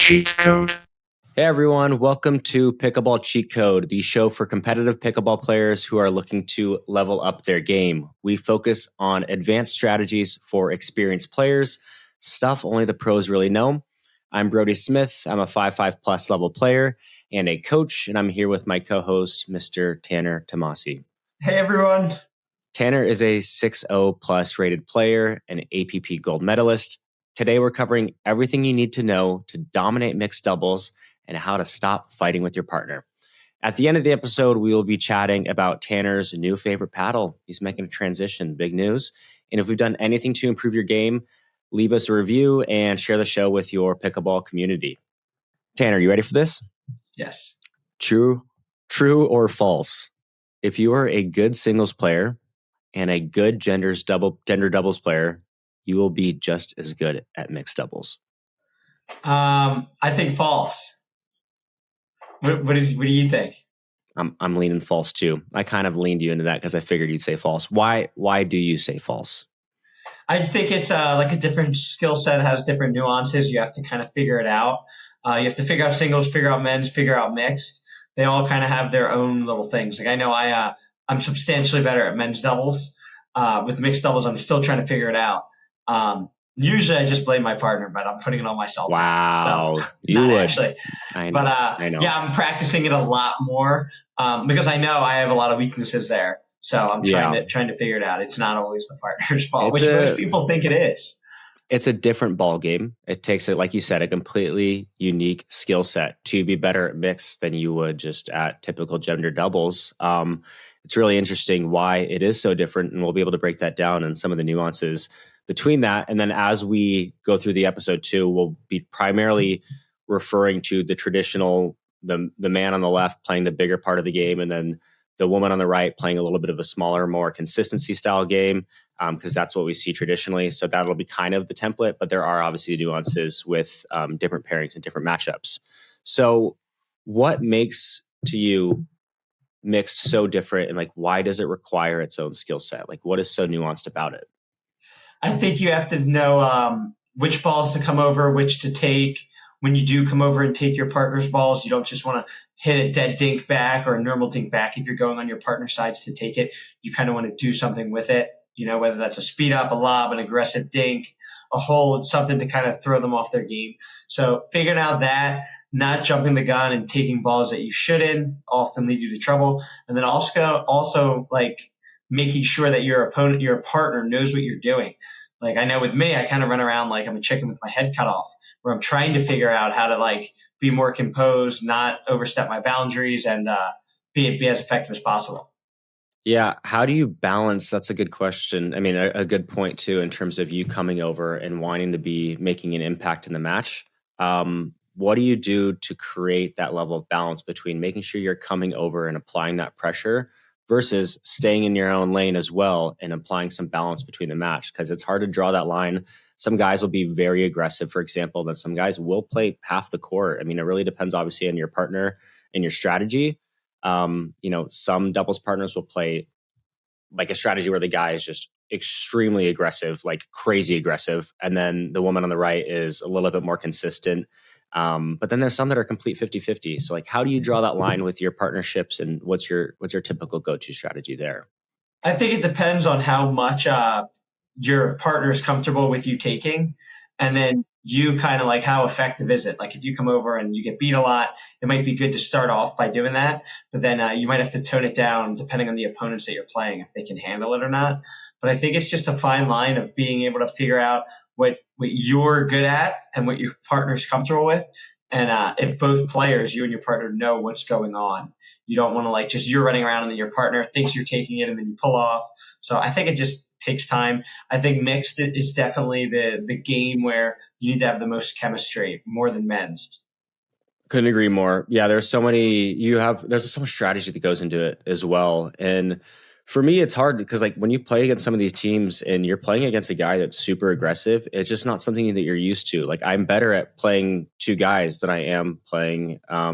Cheat Code. Hey everyone, welcome to Pickleball Cheat Code, the show for competitive pickleball players who are looking to level up their game. We focus on advanced strategies for experienced players, stuff only the pros really know. I'm Brodie Smith. I'm a 5.5 plus level player and a coach, and I'm here with my co-host, Mr. Tanner Tomasi. Hey everyone. Tanner is a 6.0 plus rated player, an APP gold medalist. Today we're covering everything you need to know to dominate mixed doubles and how to stop fighting with your partner. At the end of the episode, we will be chatting about Tanner's new favorite paddle. He's making a transition, big news. And if we've done anything to improve your game, leave us a review and share the show with your pickleball community. Tanner, you ready for this? Yes. True or false? If you are a good singles player and a good gender doubles player, you will be just as good at mixed doubles. I think false. What do you think? I'm leaning false too. I kind of leaned you into that because I figured you'd say false. Why do you say false? I think it's like a different skill set, has different nuances. You have to kind of figure it out. You have to figure out singles, figure out men's, figure out mixed. They all kind of have their own little things. Like I know I'm substantially better at men's doubles. With mixed doubles, I'm still trying to figure it out. Usually I just blame my partner, but I'm putting it on myself. Wow. So, you would. Actually. I know. Yeah, I'm practicing it a lot more because I know I have a lot of weaknesses there. So I'm trying to figure it out. It's not always the partner's fault, which most people think it is. It's a different ball game. It takes it, like you said, a completely unique skill set to be better at mixed than you would just at typical gender doubles. It's really interesting why it is so different, and we'll be able to break that down and some of the nuances between that. And then as we go through the episode too, we'll be primarily referring to the traditional, the man on the left playing the bigger part of the game, and then the woman on the right playing a little bit of a smaller, more consistency style game, because that's what we see traditionally. So that'll be kind of the template, but there are obviously nuances with different pairings and different matchups. So what makes to you mixed so different, and like why does it require its own skill set? Like what is so nuanced about it? I think you have to know which balls to come over, which to take. When you do come over and take your partner's balls, you don't just want to hit a dead dink back or a normal dink back. If you're going on your partner's side to take it, you kind of want to do something with it, whether that's a speed up, a lob, an aggressive dink, a hold, something to kind of throw them off their game. So figuring out that, not jumping the gun and taking balls that you shouldn't often lead you to trouble. And then also like making sure that your partner knows what you're doing. Like I know with me, I kind of run around like I'm a chicken with my head cut off, where I'm trying to figure out how to like be more composed, not overstep my boundaries, and be as effective as possible. Yeah. How do you balance? That's a good question. I mean, a good point too, in terms of you coming over and wanting to be making an impact in the match. What do you do to create that level of balance between making sure you're coming over and applying that pressure versus staying in your own lane as well and applying some balance between the match? Because it's hard to draw that line. Some guys will be very aggressive, for example, but some guys will play half the court. I mean, it really depends obviously on your partner and your strategy. Some doubles partners will play like a strategy where the guy is just extremely aggressive, like crazy aggressive. And then the woman on the right is a little bit more consistent. But then there's some that are complete 50-50. So like, how do you draw that line with your partnerships, and what's your typical go-to strategy there? I think it depends on how much your partner is comfortable with you taking, and then you kind of like how effective is it? Like if you come over and you get beat a lot, it might be good to start off by doing that, but then you might have to tone it down depending on the opponents that you're playing, if they can handle it or not. But I think it's just a fine line of being able to figure out what you're good at and what your partner's comfortable with. And if both players, you and your partner, know what's going on, you don't want to like just you're running around and then your partner thinks you're taking it and then you pull off. So I think it just takes time. I think mixed is definitely the game where you need to have the most chemistry, more than men's. Couldn't agree more. Yeah, there's so much strategy that goes into it as well. And for me, it's hard because like when you play against some of these teams and you're playing against a guy that's super aggressive, it's just not something that you're used to. Like I'm better at playing two guys than I am playing a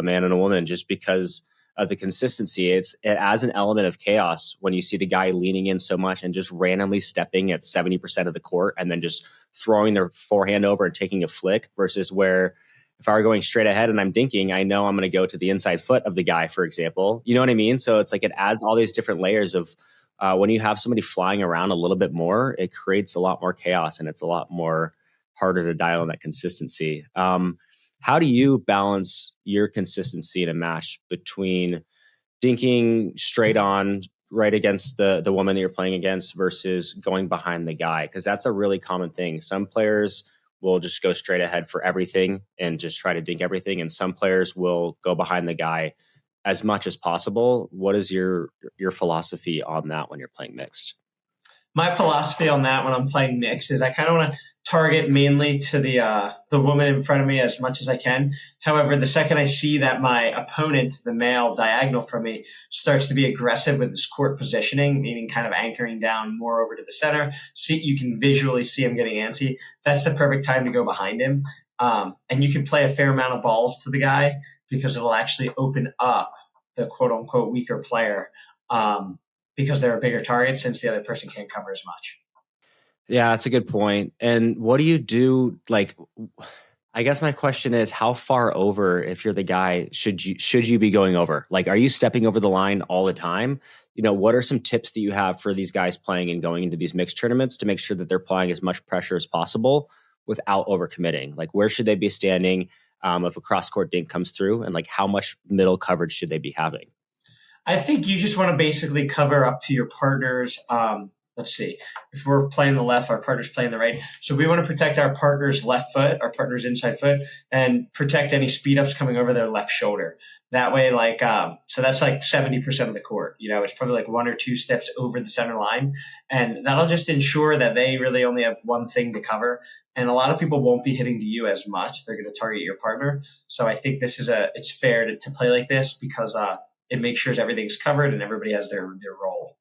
man and a woman, just because of the consistency. It adds an element of chaos when you see the guy leaning in so much and just randomly stepping at 70% of the court and then just throwing their forehand over and taking a flick, versus where if I were going straight ahead and I'm dinking, I know I'm going to go to the inside foot of the guy, for example. You know what I mean? So it's like it adds all these different layers of when you have somebody flying around a little bit more, it creates a lot more chaos and it's a lot more harder to dial in that consistency. How do you balance your consistency in a match between dinking straight on right against the woman that you're playing against versus going behind the guy? Because that's a really common thing. Some players will just go straight ahead for everything and just try to dink everything. And some players will go behind the guy as much as possible. What is your philosophy on that when you're playing mixed? My philosophy on that when I'm playing mixed is I kind of want to target mainly to the woman in front of me as much as I can. However, the second I see that my opponent, the male diagonal from me, starts to be aggressive with his court positioning, meaning kind of anchoring down more over to the center, see you can visually see him getting antsy. That's the perfect time to go behind him. And you can play a fair amount of balls to the guy because it'll actually open up the quote unquote weaker player. Because they're a bigger target since the other person can't cover as much. Yeah, that's a good point. And what do you do? Like, I guess my question is, how far over, if you're the guy, should you be going over? Like, are you stepping over the line all the time? You know, what are some tips that you have for these guys playing and going into these mixed tournaments to make sure that they're applying as much pressure as possible without overcommitting? Like, where should they be standing if a cross-court dink comes through? And like, how much middle coverage should they be having? I think you just want to basically cover up to your partner's, let's see, if we're playing the left, our partner's playing the right. So we want to protect our partner's left foot, our partner's inside foot, and protect any speed ups coming over their left shoulder. That way, like, so that's like 70% of the court. You know, it's probably like 1 or 2 steps over the center line. And that'll just ensure that they really only have one thing to cover. And a lot of people won't be hitting to you as much. They're going to target your partner. So I think it's fair to play like this because, it makes sure everything's covered and everybody has their role.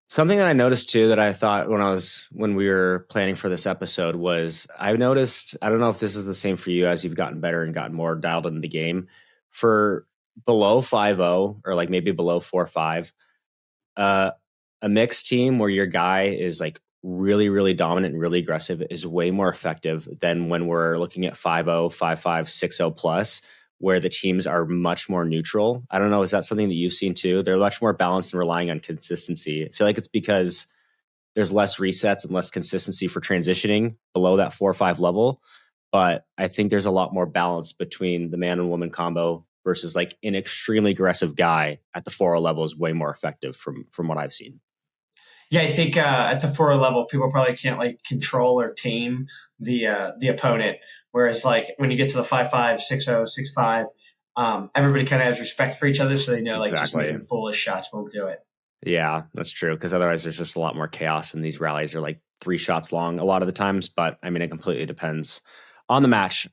Something that I noticed too that I thought when we were planning for this episode was I've noticed, I don't know if this is the same for you as you've gotten better and gotten more dialed into the game, for below 5-0 or like maybe below 4-5, a mixed team where your guy is like really, really dominant and really aggressive is way more effective than when we're looking at 5-0, 5-5, 6-0 plus, where the teams are much more neutral. I don't know. Is that something that you've seen too? They're much more balanced and relying on consistency. I feel like it's because there's less resets and less consistency for transitioning below that 4-5 level. But I think there's a lot more balance between the man and woman combo versus like an extremely aggressive guy at the 4-0 level is way more effective from what I've seen. Yeah, I think at the 4 level, people probably can't like control or tame the opponent. Whereas like when you get to the 5-5, 6-0, 6-5, everybody kind of has respect for each other, so they know like just making foolish shots won't do it. Yeah, that's true. Because otherwise, there's just a lot more chaos, and these rallies are like 3 shots long a lot of the times. But I mean, it completely depends on the match.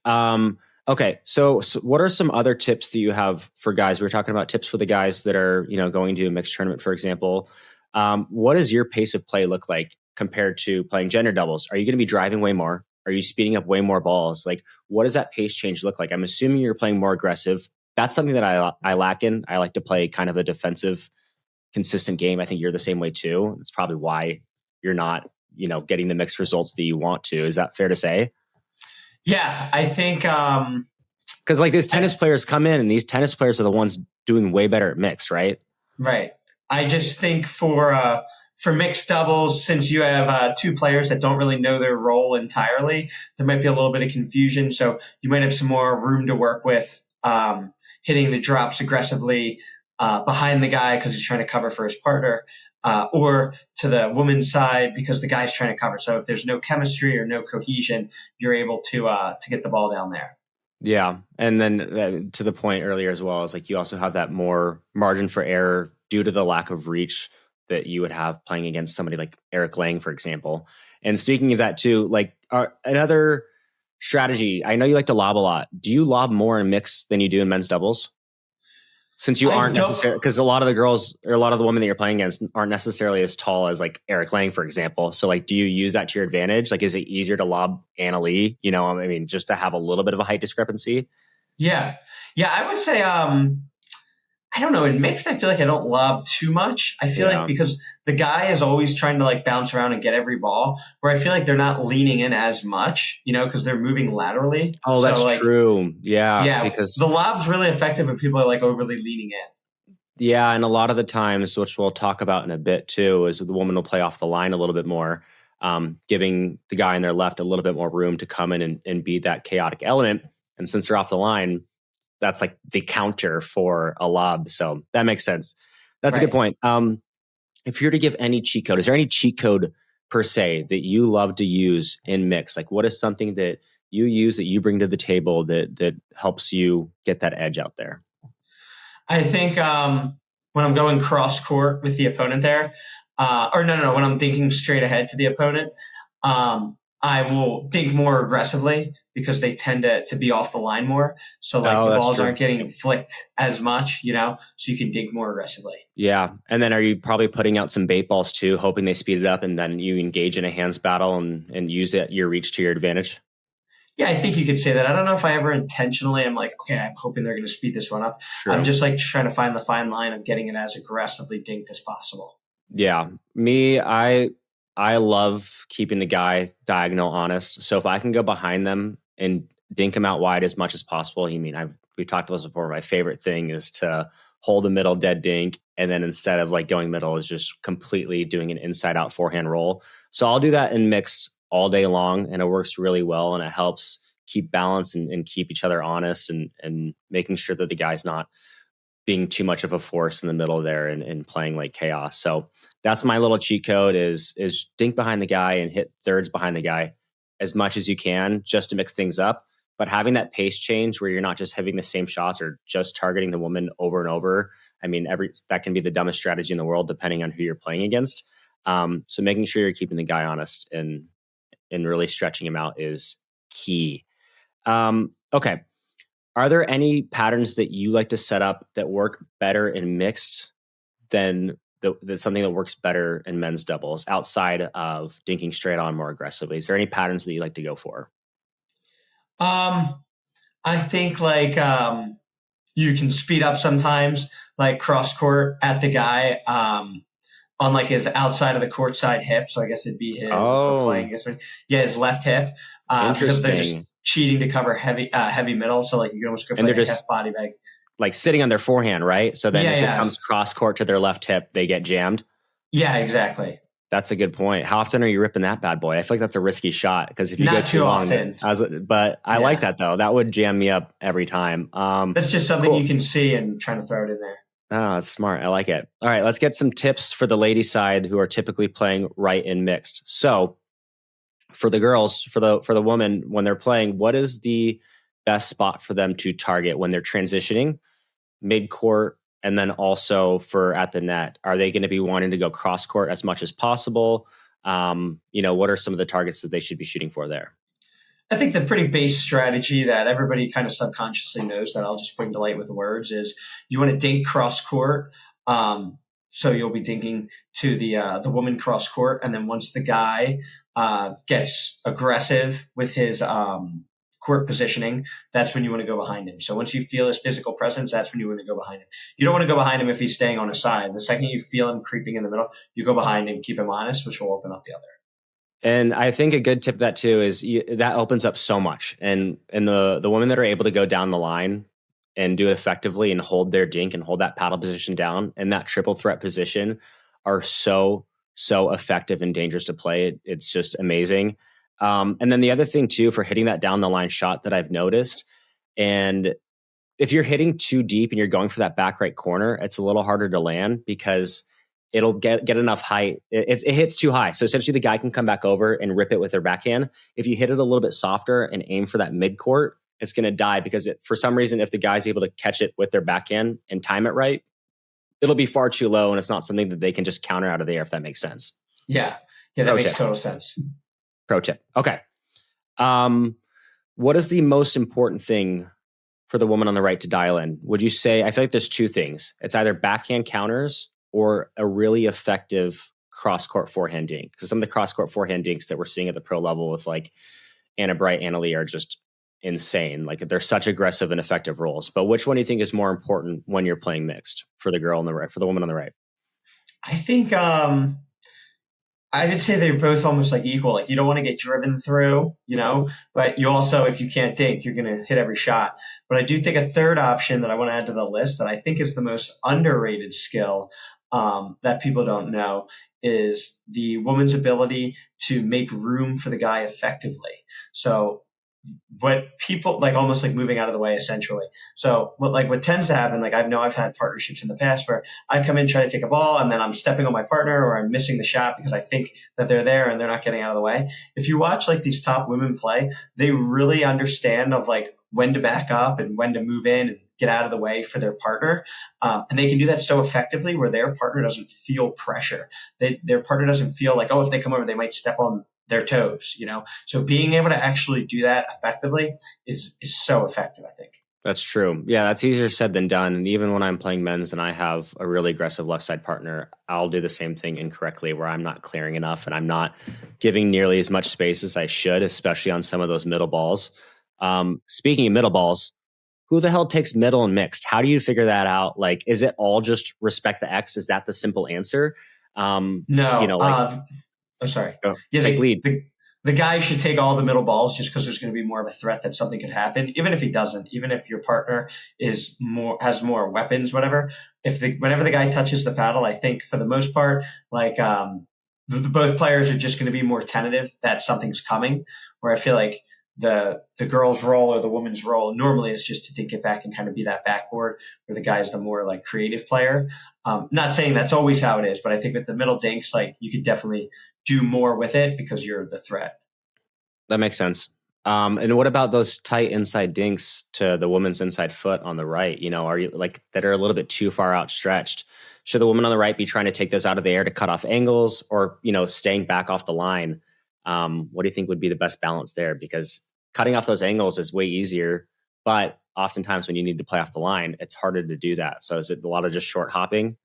Okay, so what are some other tips that you have for guys? We were talking about tips for the guys that are going to a mixed tournament, for example. What does your pace of play look like compared to playing gender doubles? Are you going to be driving way more? Are you speeding up way more balls? Like, what does that pace change look like? I'm assuming you're playing more aggressive. That's something that I lack in. I like to play kind of a defensive, consistent game. I think you're the same way too. That's probably why you're not, getting the mixed results that you want to. Is that fair to say? Yeah, I think because like these tennis players come in, and these tennis players are the ones doing way better at mixed, right? Right. I just think for mixed doubles, since you have 2 players that don't really know their role entirely, there might be a little bit of confusion. So you might have some more room to work with hitting the drops aggressively behind the guy because he's trying to cover for his partner, or to the woman's side because the guy's trying to cover. So if there's no chemistry or no cohesion, you're able to get the ball down there. Yeah. And then to the point earlier as well, is like you also have that more margin for error due to the lack of reach that you would have playing against somebody like Eric Lang, for example. And speaking of that too, like another strategy, I know you like to lob a lot. Do you lob more in mixed than you do in men's doubles? Since you aren't necessarily, because a lot of the girls or a lot of the women that you're playing against aren't necessarily as tall as like Eric Lang, for example. So like, do you use that to your advantage? Like, is it easier to lob Anna Lee, I mean, just to have a little bit of a height discrepancy? Yeah. Yeah. I would say, I don't know. In mixed, I feel like I don't lob too much. I feel like Yeah. because the guy is always trying to like bounce around and get every ball, where I feel like they're not leaning in as much, because they're moving laterally. Oh, So that's like, true. Yeah, yeah, because the lob's really effective when people are like overly leaning in. yeah, and a lot of the times, which we'll talk about in a bit too, is the woman will play off the line a little bit more, giving the guy on their left a little bit more room to come in and be that chaotic element. And since they're off the line, that's like the counter for a lob. So that makes sense. That's a good Right. point. If you're to give any cheat code, is there any cheat code per se that you love to use in mix? Like, what is something that you use that you bring to the table that helps you get that edge out there? I think when I'm going cross court with the opponent there, or no, when I'm thinking straight ahead to the opponent, I will think more aggressively because they tend to be off the line more. So like Oh, the that's balls true. aren't getting flicked as much, so you can think more aggressively. Yeah. And then are you probably putting out some bait balls too, hoping they speed it up and then you engage in a hands battle and use it your reach to your advantage? Yeah, I think you could say that. I don't know if I ever intentionally am like, okay, I'm hoping they're going to speed this one up. I'm True. just like trying to find the fine line of getting it as aggressively dinked as possible. Yeah. Me, I love keeping the guy diagonal honest. So if I can go behind them and dink them out wide as much as possible, we've talked about this before. My favorite thing is to hold a middle dead dink, and then instead of like going middle, is just completely doing an inside out forehand roll. So I'll do that in mixed all day long, and it works really well, and it helps keep balance and keep each other honest and making sure that the guy's not being too much of a force in the middle there and playing like chaos. So that's my little cheat code is dink behind the guy and hit thirds behind the guy as much as you can just to mix things up. But having that pace change where you're not just having the same shots or just targeting the woman over and over. I mean, that can be the dumbest strategy in the world depending on who you're playing against. So making sure you're keeping the guy honest and really stretching him out is key. Okay. Are there any patterns that you like to set up that work better in mixed than something that works better in men's doubles outside of dinking straight on more aggressively? Is there any patterns that you like to go for? Um, I think like you can speed up sometimes, like cross court at the guy on like his outside of the court side hip. So I guess it'd be his if we're playing Oh, against me. Yeah, his left hip because they're just interesting. cheating to cover heavy middle. So like you can almost go for And they're like a just half body bag. like sitting on their forehand, right? So then Yeah, if it yeah, comes cross court to their left hip, they get jammed. yeah, exactly. That's a good point. How often are you ripping that bad boy? I feel like that's a risky shot because if you go Not too too long, often. but I like Yeah, that though. That would jam me up every time. that's just something you Cool. can see and trying to throw it in there. Oh, that's smart. I like it. All right, let's get some tips for the lady side who are typically playing right and mixed. So, for the girls, for the woman, when they're playing, what is the best spot for them to target when they're transitioning mid court, and then also for at the net? Are they going to be wanting to go cross court as much as possible? What are some of the targets that they should be shooting for there? I think the pretty base strategy that everybody kind of subconsciously knows that I'll just bring to light with words is you want to dink cross court. So you'll be dinking to the woman cross court, and then once the guy gets aggressive with his court positioning, that's when you want to go behind him. So once you feel his physical presence, that's when you want to go behind him. You don't want to go behind him if he's staying on his side. The second you feel him creeping in the middle, you go behind him, keep him honest, which will open up the other. And I think a good tip of that too is that opens up so much. And the women that are able to go down the line and do it effectively and hold their dink and hold that paddle position down and that triple threat position are so effective and dangerous to play. It's just amazing. And then the other thing too for hitting that down the line shot that I've noticed, and if you're hitting too deep and you're going for that back right corner, it's a little harder to land because it'll get enough height. It hits too high. So essentially the guy can come back over and rip it with their backhand. If you hit it a little bit softer and aim for that mid court, it's going to die because for some reason, if the guy's able to catch it with their backhand and time it right, it'll be far too low. And it's not something that they can just counter out of the air, if that makes sense. Yeah, yeah, that Pro makes tip. total sense. Pro tip. Okay. What is the most important thing for the woman on the right to dial in? Would you say, I feel like there's two things. It's either backhand counters or a really effective cross-court forehand dink. Because some of the cross-court forehand dinks that we're seeing at the pro level with like Anna Bright, Anna Lee are just insane. Like they're such aggressive and effective roles. But which one do you think is more important when you're playing mixed for the girl on the right, for the woman on the right? I think I would say they're both almost like equal. Like you don't want to get driven through, but you also, if you can't dink, you're going to hit every shot. But I do think a third option that I want to add to the list that I think is the most underrated skill that people don't know is the woman's ability to make room for the guy effectively. So what people like almost like moving out of the way essentially. So what tends to happen, like I've had partnerships in the past where I come in, try to take a ball, and then I'm stepping on my partner or I'm missing the shot because I think that they're there and they're not getting out of the way. If you watch like these top women play, they really understand of like when to back up and when to move in and get out of the way for their partner. And they can do that so effectively where their partner doesn't feel pressure. Their partner doesn't feel like, oh, if they come over, they might step on their toes, So being able to actually do that effectively is so effective, I think. That's true. Yeah, that's easier said than done. And even when I'm playing men's and I have a really aggressive left side partner, I'll do the same thing incorrectly where I'm not clearing enough and I'm not giving nearly as much space as I should, especially on some of those middle balls. Speaking of middle balls, who the hell takes middle and mixed? How do you figure that out? Like, is it all just respect the X? Is that the simple answer? No. Oh, sorry. Yeah, take lead. The guy should take all the middle balls just because there's going to be more of a threat that something could happen. Even if he doesn't, even if your partner has more weapons, whatever. Whenever the guy touches the paddle, I think for the most part, like both players are just going to be more tentative that something's coming. Where I feel like the girl's role or the woman's role normally is just to take it back and kind of be that backboard where the guy's the more like creative player. Not saying that's always how it is, but I think with the middle dinks, like you could definitely do more with it because you're the threat. That makes sense. And what about those tight inside dinks to the woman's inside foot on the right? Are you like that are a little bit too far outstretched? Should the woman on the right be trying to take those out of the air to cut off angles or, staying back off the line? What do you think would be the best balance there? Because cutting off those angles is way easier, but oftentimes when you need to play off the line, it's harder to do that. So is it a lot of just short hopping?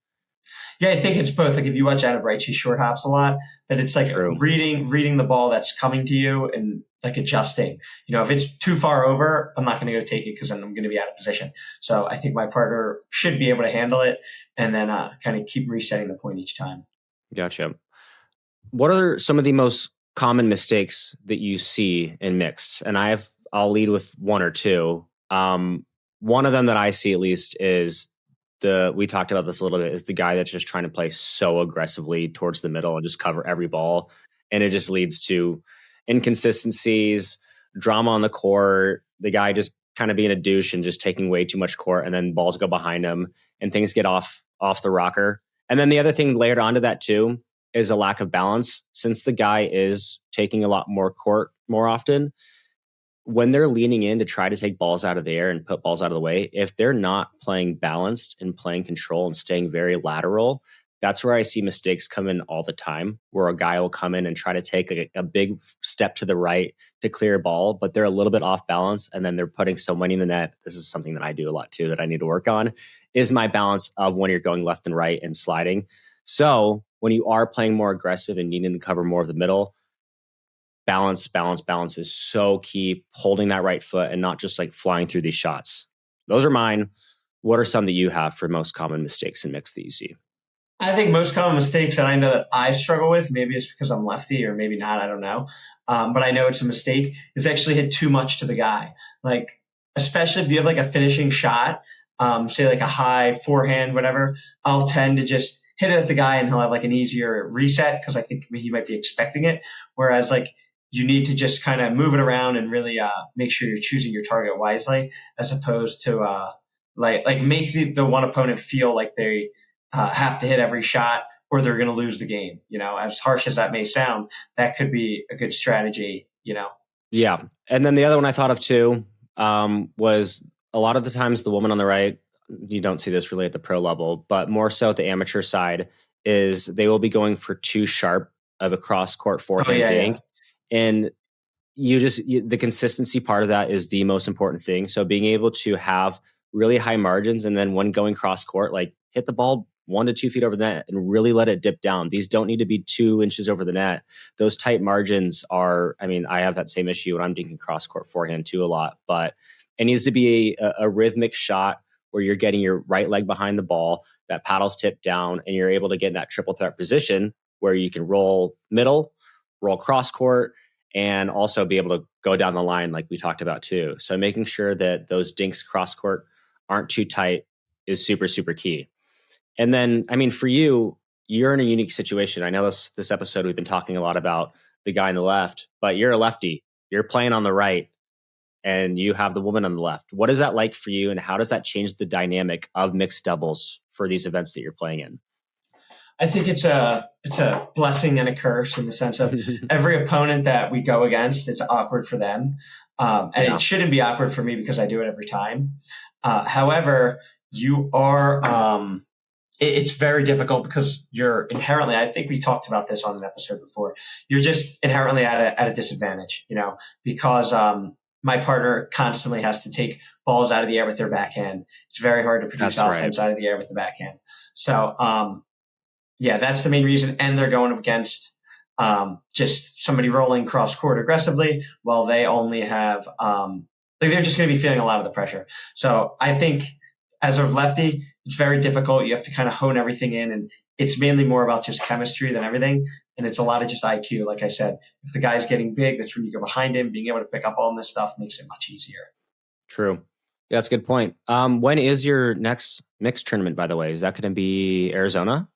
Yeah, I think it's both. Like if you watch Anna Bright, she short hops a lot, but it's like True. reading the ball that's coming to you and like adjusting. If it's too far over, I'm not going to go take it because then I'm going to be out of position. So I think my partner should be able to handle it and then kind of keep resetting the point each time. Gotcha. What are some of the most common mistakes that you see in mixed? And I'll lead with one or two. One of them that I see at least is we talked about this a little bit, is the guy that's just trying to play so aggressively towards the middle and just cover every ball. And it just leads to inconsistencies, drama on the court, the guy just kind of being a douche and just taking way too much court, and then balls go behind him and things get off the rocker. And then the other thing layered onto that too is a lack of balance. Since the guy is taking a lot more court more often, when they're leaning in to try to take balls out of the air and put balls out of the way, if they're not playing balanced and playing control and staying very lateral, that's where I see mistakes come in all the time, where a guy will come in and try to take a big step to the right to clear a ball, but they're a little bit off balance and then they're putting so many in the net. This is something that I do a lot too that I need to work on, is my balance of when you're going left and right and sliding. So when you are playing more aggressive and needing to cover more of the middle, balance is so key. Holding that right foot and not just like flying through these shots. Those are mine. What are some that you have for most common mistakes in mix that you see? I think most common mistakes that I know that I struggle with, maybe it's because I'm lefty or maybe not, I don't know. But I know it's a mistake, is actually hit too much to the guy. Like, especially if you have like a finishing shot, say like a high forehand, whatever, I'll tend to just hit it at the guy and he'll have like an easier reset because I think he might be expecting it. Whereas like, you need to just kind of move it around and really make sure you're choosing your target wisely, as opposed to like make the one opponent feel like they have to hit every shot or they're going to lose the game. As harsh as that may sound, that could be a good strategy. Yeah, and then the other one I thought of too was a lot of the times the woman on the right. You don't see this really at the pro level, but more so at the amateur side, is they will be going for too sharp of a cross court forehand dink. Yeah. And the consistency part of that is the most important thing. So being able to have really high margins and then when going cross court, like hit the ball 1 to 2 feet over the net and really let it dip down. These don't need to be 2 inches over the net. Those tight margins are, I mean, I have that same issue when I'm dinking cross court forehand too a lot, but it needs to be a rhythmic shot where you're getting your right leg behind the ball, that paddle tip down, and you're able to get in that triple threat position where you can roll middle, roll cross court, and also be able to go down the line like we talked about too. So making sure that those dinks cross court aren't too tight is super, super key. And then, I mean, for you, you're in a unique situation. I know this episode we've been talking a lot about the guy on the left, but you're a lefty. You're playing on the right and you have the woman on the left. What is that like for you, and how does that change the dynamic of mixed doubles for these events that you're playing in? I think it's a blessing and a curse in the sense of every opponent that we go against, it's awkward for them. It shouldn't be awkward for me because I do it every time. However, you are, it's very difficult because you're inherently, I think we talked about this on an episode before, you're just inherently at a disadvantage, because my partner constantly has to take balls out of the air with their backhand. It's very hard to produce offense out of the air with the backhand. So, that's the main reason. And they're going up against just somebody rolling cross court aggressively while they only have they're just going to be feeling a lot of the pressure. So I think as a lefty, it's very difficult. You have to kind of hone everything in, and it's mainly more about just chemistry than everything. And it's a lot of just IQ. Like I said, if the guy's getting big, that's when you go behind him. Being able to pick up all this stuff makes it much easier. True. Yeah, that's a good point. When is your next mixed tournament, by the way? Is that going to be Arizona?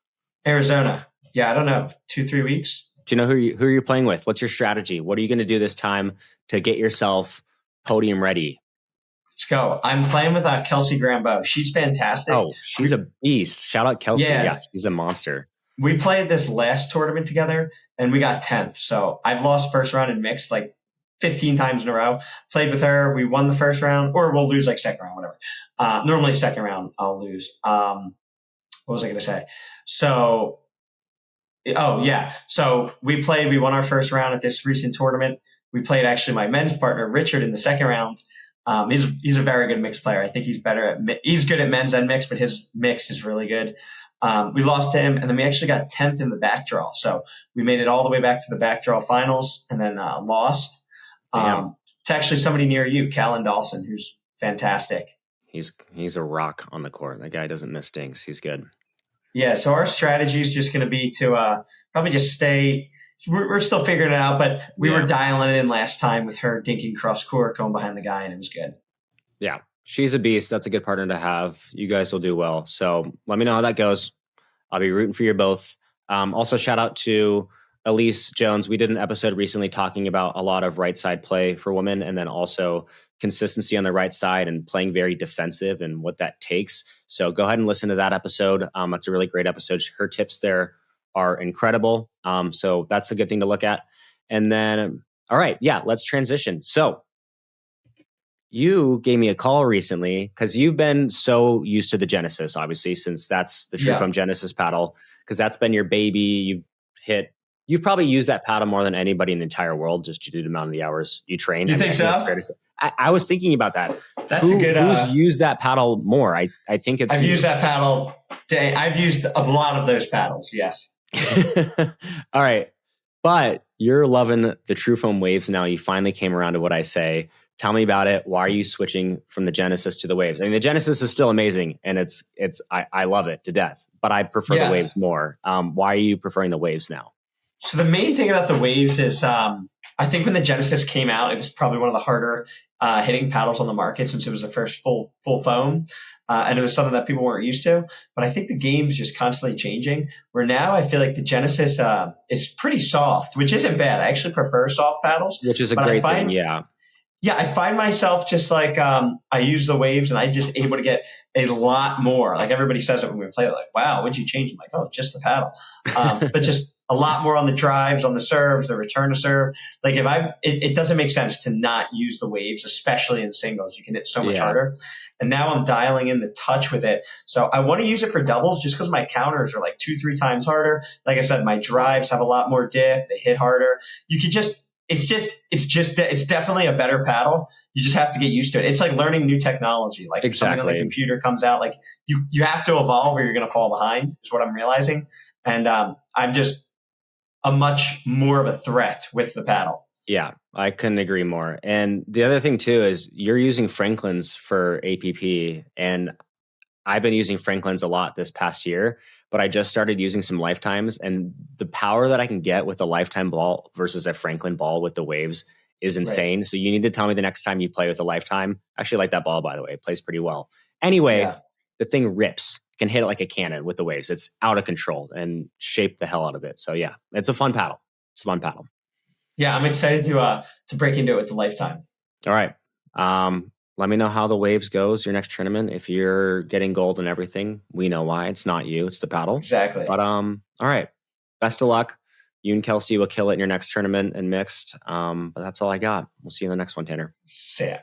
Arizona. Yeah, I don't know. 2-3 weeks. Do you know who you're playing with? What's your strategy? What are you going to do this time to get yourself podium ready? Let's go. I'm playing with Kelsey Grambeau. She's fantastic. Oh, she's a beast. Shout out Kelsey. Yeah, she's a monster. We played this last tournament together, and we got 10th. So I've lost first round in mixed like 15 times in a row. Played with her. We won the first round, or we'll lose like second round, whatever. Normally second round, I'll lose. What was I going to say? So we won our first round at this recent tournament. We played actually my men's partner, Richard, in the second round. He's a very good mixed player. I think he's good at men's and mixed, but his mix is really good. We lost to him, and then we actually got 10th in the back draw. So we made it all the way back to the back draw finals and then lost. It's actually somebody near you, Callan Dawson, who's fantastic. He's a rock on the court. That guy doesn't miss dinks. He's good. Yeah, so our strategy is just going to be to probably just stay. We're still figuring it out, but we were dialing it in last time with her dinking cross court, going behind the guy, and it was good. Yeah, she's a beast. That's a good partner to have. You guys will do well. So let me know how that goes. I'll be rooting for you both. Also, shout out to Elise Jones. We did an episode recently talking about a lot of right side play for women, and then also consistency on the right side and playing very defensive and what that takes. So go ahead and listen to that episode. That's a really great episode. Her tips there are incredible. So that's a good thing to look at. And then, all right, let's transition. So you gave me a call recently because you've been so used to the Genesis, obviously, since that's the True Foam Genesis paddle, because that's been your baby. You've probably used that paddle more than anybody in the entire world, just due to the amount of the hours you train. You think so? It's fair to say. I was thinking about that. That's a good. Who's used that paddle more? I think it's. I've used that paddle. I've used a lot of those paddles. Yes. All right, but you're loving the True Foam Waves now. You finally came around to what I say. Tell me about it. Why are you switching from the Genesis to the Waves? I mean, the Genesis is still amazing, and I love it to death. But I prefer the Waves more. Why are you preferring the Waves now? So the main thing about the Waves is, I think when the Genesis came out, it was probably one of the harder hitting paddles on the market since it was the first full foam. And it was something that people weren't used to. But I think the game's just constantly changing, where now I feel like the Genesis is pretty soft, which isn't bad. I actually prefer soft paddles. Which is a great thing, yeah. Yeah, I find myself just like I use the Waves and I'm just able to get a lot more. Like everybody says it when we play, like, wow, what'd you change? I'm like, oh, just the paddle. But just a lot more on the drives, on the serves, the return to serve. Like it doesn't make sense to not use the Waves, especially in singles. You can hit so much harder. And now I'm dialing in the touch with it. So I want to use it for doubles just because my counters are like 2-3 times harder. Like I said, my drives have a lot more dip. They hit harder. You could just it's definitely a better paddle. You just have to get used to it. It's like learning new technology. Like if something on the computer comes out, like you have to evolve or you're going to fall behind is what I'm realizing. And I'm just a much more of a threat with the paddle. Yeah, I couldn't agree more. And the other thing too is you're using Franklin's for APP, and I've been using Franklin's a lot this past year, but I just started using some Lifetimes, and the power that I can get with a Lifetime ball versus a Franklin ball with the waves is insane. Right. So you need to tell me the next time you play with a Lifetime. I actually like that ball, by the way. It plays pretty well. Anyway, The thing rips. Can hit it like a cannon with the waves. It's out of control and shape the hell out of it. So yeah, it's a fun paddle. It's a fun paddle. Yeah, I'm excited to break into it with the Lifetime. All right. Let me know how the waves goes your next tournament. If you're getting gold and everything, we know why. It's not you, it's the paddle. Exactly. But all right. Best of luck. You and Kelsey will kill it in your next tournament and mixed. But that's all I got. We'll see you in the next one, Tanner. See ya.